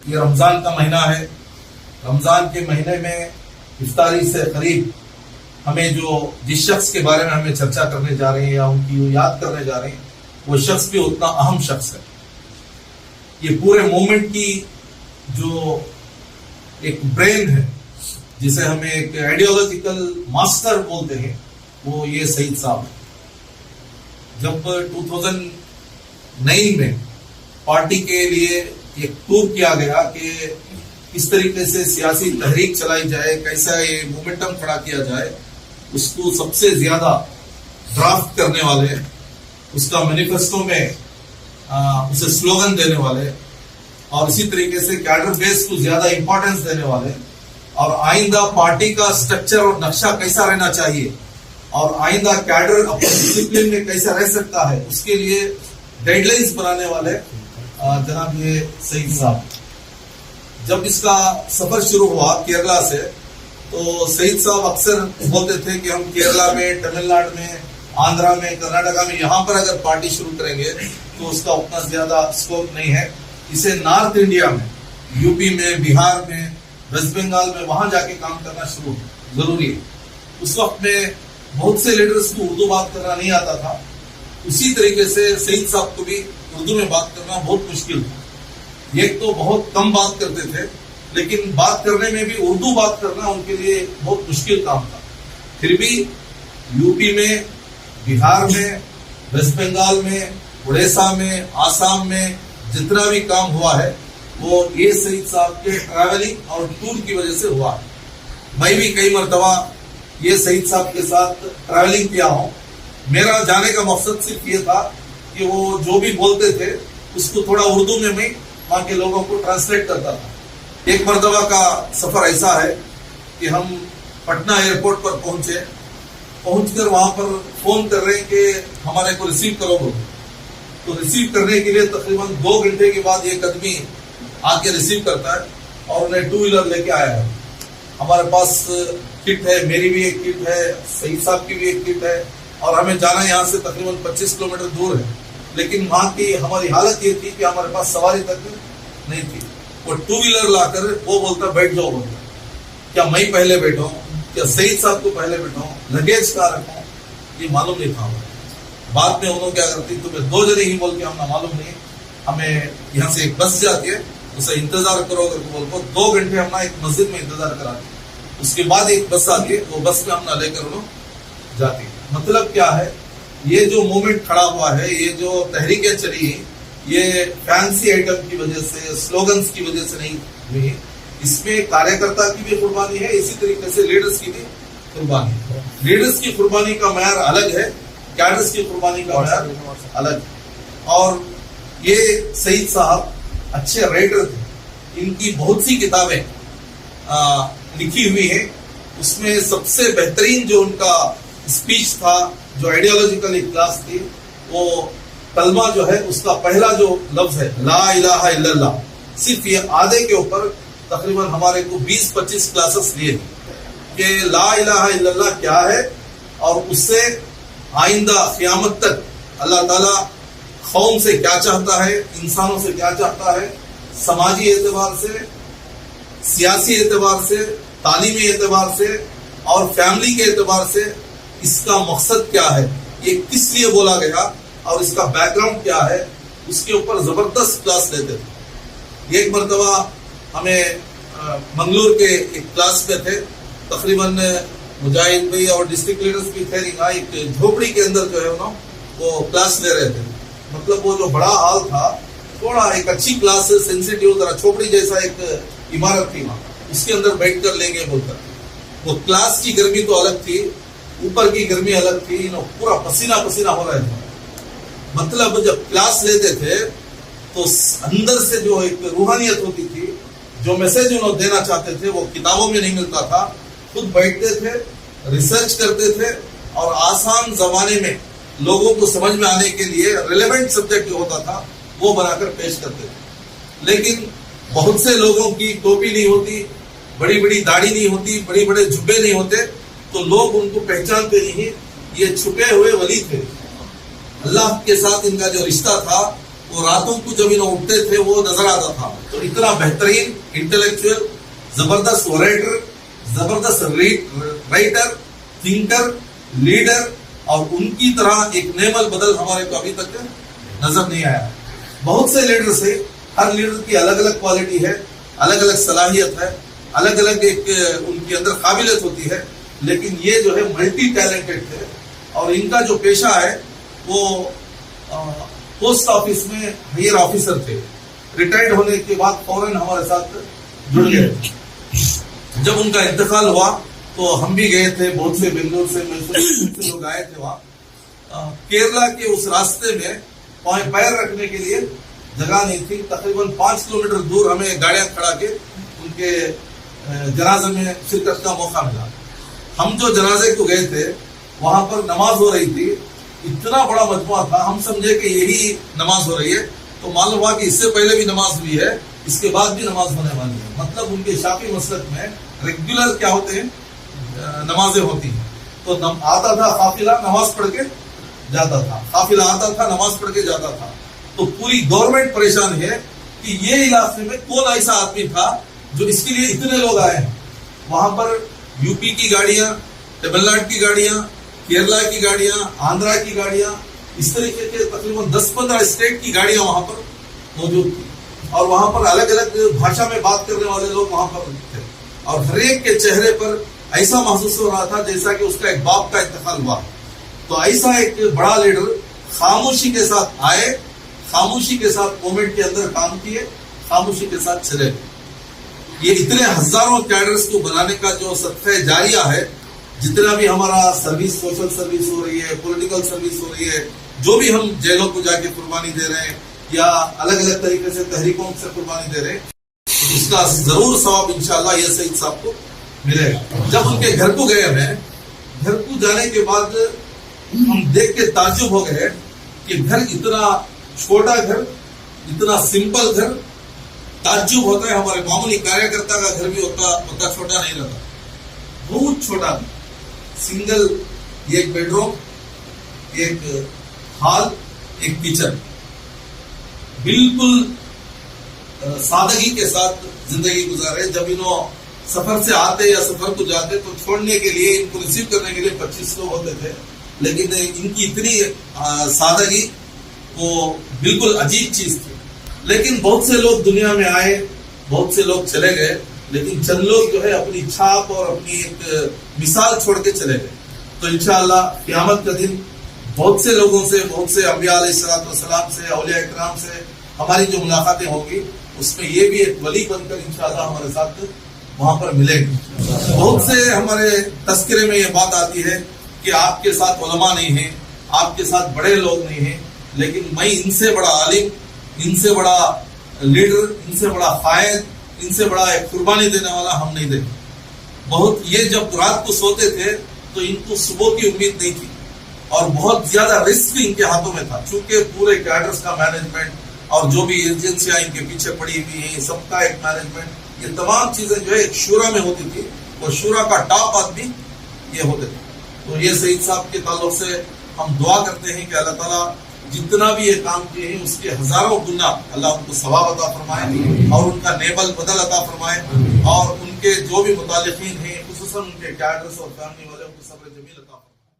یہ رمضان کا مہینہ ہے. رمضان کے مہینے میں افطاری سے قریب ہمیں جس شخص کے بارے میں ہمیں چرچا کرنے جا رہے ہیں یا ان کی یاد کرنے جا رہے ہیں وہ شخص بھی اتنا اہم شخص ہے. یہ پورے موومنٹ کی جو ایک برین ہے جسے ہمیں ایک آئیڈیالوجیکل ماسٹر بولتے ہیں وہ یہ سعید صاحب ہے. جب 2009 میں پارٹی کے لیے ایک ٹور کیا گیا کہ کس طریقے سے سیاسی تحریک چلائی جائے, کیسا یہ مومنٹم کھڑا کیا جائے, اس کو سب سے زیادہ ڈرافٹ کرنے والے, اس کا مینیفیسٹو میں اسے سلوگن دینے والے اور اسی طریقے سے کیڈر بیس کو زیادہ امپورٹنس دینے والے اور آئندہ پارٹی کا سٹرکچر اور نقشہ کیسا رہنا چاہیے اور آئندہ کیڈر اپنے ڈسپلن میں کیسا رہ سکتا ہے اس کے لیے گائیڈ لائنز بنانے والے جناب یہ سعید صاحب. جب اس کا سفر شروع ہوا کیرلا سے تو سعید صاحب اکثر بولتے تھے کہ ہم کیرلا میں, تمل ناڈو میں, آندھرا میں, کرناٹکا میں یہاں پر اگر پارٹی شروع کریں گے تو اس کا اتنا زیادہ اسکوپ نہیں ہے. اسے نارتھ انڈیا میں, یو پی میں, بہار میں, ویسٹ بنگال میں وہاں جا کے کام کرنا شروع ضروری ہے. اس وقت میں بہت سے لیڈرز کو اردو بات کرنا نہیں آتا تھا. اسی طریقے سے سعید صاحب کو بھی اردو میں بات کرنا بہت مشکل تھا. ایک تو بہت کم بات کرتے تھے لیکن بات کرنے میں بھی اردو بات کرنا ان کے لیے بہت مشکل کام تھا. پھر بھی یو پی میں, بہار میں, ویسٹ بنگال میں, اڑیسہ میں, آسام میں جتنا بھی کام ہوا ہے وہ یہ سعید صاحب کے ٹریولنگ اور ٹور کی وجہ سے ہوا ہے. میں بھی کئی مرتبہ یہ سعید صاحب کے ساتھ ٹریولنگ کیا ہوں. میرا جانے کا مقصد صرف یہ تھا کہ وہ جو بھی بولتے تھے اس کو تھوڑا اردو میں وہاں کے لوگوں کو ٹرانسلیٹ کرتا تھا. ایک مرتبہ کا سفر ایسا ہے کہ ہم پٹنہ ایئرپورٹ پر پہنچ کر وہاں پر فون کر رہے ہیں کہ ہمارے کو ریسیو کرو بولو. تو ریسیو کرنے کے لیے تقریباً 2 گھنٹے کے بعد ایک آدمی آ کے ریسیو کرتا ہے اور انہیں 2 ویلر لے کے آیا ہے. ہمارے پاس کٹ ہے, میری بھی ایک کٹ ہے, سعید صاحب کی بھی ایک کٹ ہے اور ہمیں جانا یہاں سے تقریباً 25 کلومیٹر دور ہے. لیکن وہاں کی ہماری حالت یہ تھی کہ ہمارے پاس سواری تک نہیں تھی. وہ 2 ویلر لا کر وہ بولتا بیٹھ جاؤ بولتا. کیا میں پہلے بیٹھا ہوں, کیا سعید صاحب کو پہلے بیٹھا ہوں, لگیج کہاں رکھا ہوں, یہ معلوم نہیں تھا. بعد میں انہوں کیا کرتی تمہیں 2 جنے ہی بول کے ہم معلوم نہیں, ہمیں یہاں سے ایک بس جاتی ہے اسے انتظار کرو کر بول کو 2 گھنٹے ہم ایک مسجد میں انتظار کراتے. اس کے بعد ایک بس آتی ہے, وہ بس میں ہم نہ لے کر انہوں جاتی. مطلب کیا ہے, یہ جو موومنٹ کھڑا ہوا ہے, یہ جو تحریکیں چلی ہیں, یہ فینسی آئٹم کی وجہ سے, سلوگنز کی وجہ سے نہیں ہوئی. اس میں کاریہ کرتا کی بھی قربانی ہے, اسی طریقے سے لیڈرز کی بھی قربانی ہے. لیڈرز کی قربانی کا معیار الگ ہے, کیڈرز کی قربانی کا معیار الگ ہے. اور یہ سعید صاحب اچھے رائٹر تھے. ان کی بہت سی کتابیں لکھی ہوئی ہیں. اس میں سب سے بہترین جو ان کا اسپیچ تھا, جو آئیڈیالوجیکل ایک کلاس تھی, وہ کلمہ جو ہے اس کا پہلا جو لفظ ہے لا الہ الا اللہ, صرف یہ آدھے کے اوپر تقریباً ہمارے کو 20-25 کلاسز لیے کہ لا الہ الا اللہ کیا ہے اور اس سے آئندہ قیامت تک اللہ تعالیٰ قوم سے کیا چاہتا ہے, انسانوں سے کیا چاہتا ہے, سماجی اعتبار سے, سیاسی اعتبار سے, تعلیمی اعتبار سے اور فیملی کے اعتبار سے اس کا مقصد کیا ہے, یہ کس لیے بولا گیا اور اس کا بیک گراؤنڈ کیا ہے, اس کے اوپر زبردست کلاس لیتے تھے. ایک مرتبہ ہمیں منگلور کے ایک کلاس میں تھے, تقریباً مجاہد بھائی اور ڈسٹرکٹ لیڈرز بھی تھے. ایک جھوپڑی کے اندر جو ہے وہ کلاس لے رہے تھے. مطلب وہ جو بڑا ہال تھا, تھوڑا ایک اچھی کلاس سے سینسیٹیو, ذرا چھوپڑی جیسا ایک عمارت تھی وہاں, اس کے اندر بیٹھ کر لیں گے بول کر. وہ کلاس کی گرمی تو الگ تھی, اوپر کی گرمی الگ تھی, پورا پسینہ پسینہ ہو رہا تھا. مطلب جب کلاس لیتے تھے تو اندر سے جو ایک روحانیت ہوتی تھی, جو میسج انہوں دینا چاہتے تھے وہ کتابوں میں نہیں ملتا تھا. خود بیٹھتے تھے, ریسرچ کرتے تھے اور آسان زمانے میں لوگوں کو سمجھ میں آنے کے لیے ریلیونٹ سبجیکٹ جو ہوتا تھا وہ بنا کر پیش کرتے تھے. لیکن بہت سے لوگوں کی ٹوپی نہیں ہوتی, بڑی بڑی داڑھی نہیں ہوتی, بڑے بڑے جھبے نہیں ہوتے, تو لوگ ان کو پہچانتے نہیں. یہ چھپے ہوئے ولی تھے. اللہ کے ساتھ ان کا جو رشتہ تھا وہ راتوں کو جب انہوں اٹھتے تھے وہ نظر آتا تھا. تو اتنا بہترین انٹلیکچوئل، زبردست ورائٹر، زبردست رائٹر، تھنکر، لیڈر، اور ان کی طرح ایک نعم البدل ہمارے کو ابھی تک نظر نہیں آیا. بہت سے لیڈرز ہیں، ہر لیڈر کی الگ الگ کوالٹی ہے، الگ الگ صلاحیت ہے، الگ الگ ایک ان کے اندر قابلیت ہوتی ہے، لیکن یہ جو ہے ملٹی ٹیلنٹڈ ہے. اور ان کا جو پیشہ ہے وہ پوسٹ آفس میں ہائر آفیسر تھے. ریٹائرڈ ہونے کے بعد فوراً ہمارے ساتھ جڑ گئے. جب ان کا انتقال ہوا تو ہم بھی گئے تھے، بہت سے بنگلور سے، میسور سے لوگ آئے تھے وہاں. کیرلا کے اس راستے میں پیر رکھنے کے لیے جگہ نہیں تھی. تقریباً 5 کلومیٹر دور ہمیں گاڑیاں کھڑا کے ان کے جنازے میں شرکت کا موقع ملا. ہم جو جنازے کو گئے تھے وہاں پر نماز ہو رہی تھی. اتنا بڑا مجموعہ تھا، ہم سمجھے کہ یہی نماز ہو رہی ہے. تو معلوم ہوا کہ اس سے پہلے بھی نماز ہوئی ہے، اس کے بعد بھی نماز ہونے والی ہے. مطلب ان کے شافعی مسلک میں ریگولر کیا ہوتے ہیں، نمازیں ہوتی ہیں. تو آتا تھا قافلہ، نماز پڑھ کے جاتا تھا، قافلہ آتا تھا، نماز پڑھ کے جاتا تھا. تو پوری گورنمنٹ پریشان ہے کہ یہ علاقے میں کون ایسا آدمی تھا جو اس کے لیے اتنے لوگ آئے ہیں. وہاں پر یو پی کی گاڑیاں، تمل ناڈو کی گاڑیاں، کیرلا کی گاڑیاں، آندھرا کی گاڑیاں، اس طریقے کے تقریباً 10-15 اسٹیٹ کی گاڑیاں وہاں پر موجود تھی. اور وہاں پر الگ الگ بھاشا میں بات کرنے والے لوگ وہاں پر تھے. اور ہر ایک کے چہرے پر ایسا محسوس ہو رہا تھا جیسا کہ اس کا ایک باپ کا انتقال ہوا. تو ایسا ایک بڑا لیڈر خاموشی کے ساتھ آئے، خاموشی کے ساتھ موومنٹ کے اندر کام کیے، خاموشی کے ساتھ چلے. یہ اتنے ہزاروں کیڈرز کو بنانے کا جو صدقہ جاریہ ہے، جتنا بھی ہمارا سروس، سوشل سروس ہو رہی ہے، پولیٹیکل سروس ہو رہی ہے، جو بھی ہم جیلوں کو جا کے قربانی دے رہے ہیں یا الگ الگ طریقے سے تحریکوں سے قربانی دے رہے ہیں، اس کا ضرور ثواب انشاءاللہ یہ سعید صاحب کو ملے گا. جب ان کے گھر کو گئے ہیں، گھر کو جانے کے بعد ہم دیکھ کے تعجب ہو گئے کہ گھر اتنا چھوٹا، گھر اتنا سمپل گھر. تعجب ہوتا ہے، ہمارے معمولی کاریہ کرتا کا گھر بھی ہوتا چھوٹا نہیں رہتا. بہت چھوٹا، سنگل، ایک بیڈ روم، ایک ہال، ایک کچن. بالکل سادگی کے ساتھ زندگی گزارے. جب انہوں سفر سے آتے یا سفر کو جاتے تو چھوڑنے کے لیے، ان کو ریسیو کرنے کے لیے 25 لوگ ہوتے تھے. لیکن ان کی اتنی سادگی وہ بالکل عجیب چیز تھی. لیکن بہت سے لوگ دنیا میں آئے، بہت سے لوگ چلے گئے، لیکن چند لوگ جو ہے اپنی چھاپ اور اپنی ایک مثال چھوڑ کے چلے گئے. تو انشاءاللہ قیامت کا دن بہت سے لوگوں سے، بہت سے انبیاء علیہ السلام سے، اولیاء اکرام سے ہماری جو ملاقاتیں ہوں گی، اس میں یہ بھی ایک ولی بن کر انشاءاللہ ہمارے ساتھ وہاں پر ملے گی. بہت سے ہمارے تذکرے میں یہ بات آتی ہے کہ آپ کے ساتھ علماء نہیں ہیں، آپ کے ساتھ بڑے لوگ نہیں ہیں، لیکن میں ان سے بڑا عالم، ان سے بڑا لیڈر، ان سے بڑا قائد، ان سے بڑا ایک قربانی دینے والا ہم نہیں دیکھتے. بہت یہ جب رات کو سوتے تھے تو ان کو صبح کی امید نہیں تھی، اور بہت زیادہ رسک بھی ان کے ہاتھوں میں تھا. چونکہ پورے کیڈرز کا مینجمنٹ اور جو بھی ایجنسیاں ان کے پیچھے پڑی ہوئی ہیں، سب کا ایک مینجمنٹ، یہ تمام چیزیں جو ہے ایک شورا میں ہوتی تھی، اور شورا کا ٹاپ آدمی یہ ہوتے تھے. تو یہ سعید صاحب کے تعلق سے ہم دعا کرتے ہیں کہ اللہ تعالیٰ جتنا بھی یہ کام کیے ہیں اس کے ہزاروں گنا اللہ ان کو ثواب عطا فرمائے، اور ان کا نیبل بدل عطا فرمائے، اور ان کے جو بھی متعلقین ہیں، خصوصاً ان کے کیڈرز اور فیملی والے، ان کو صبر جمیل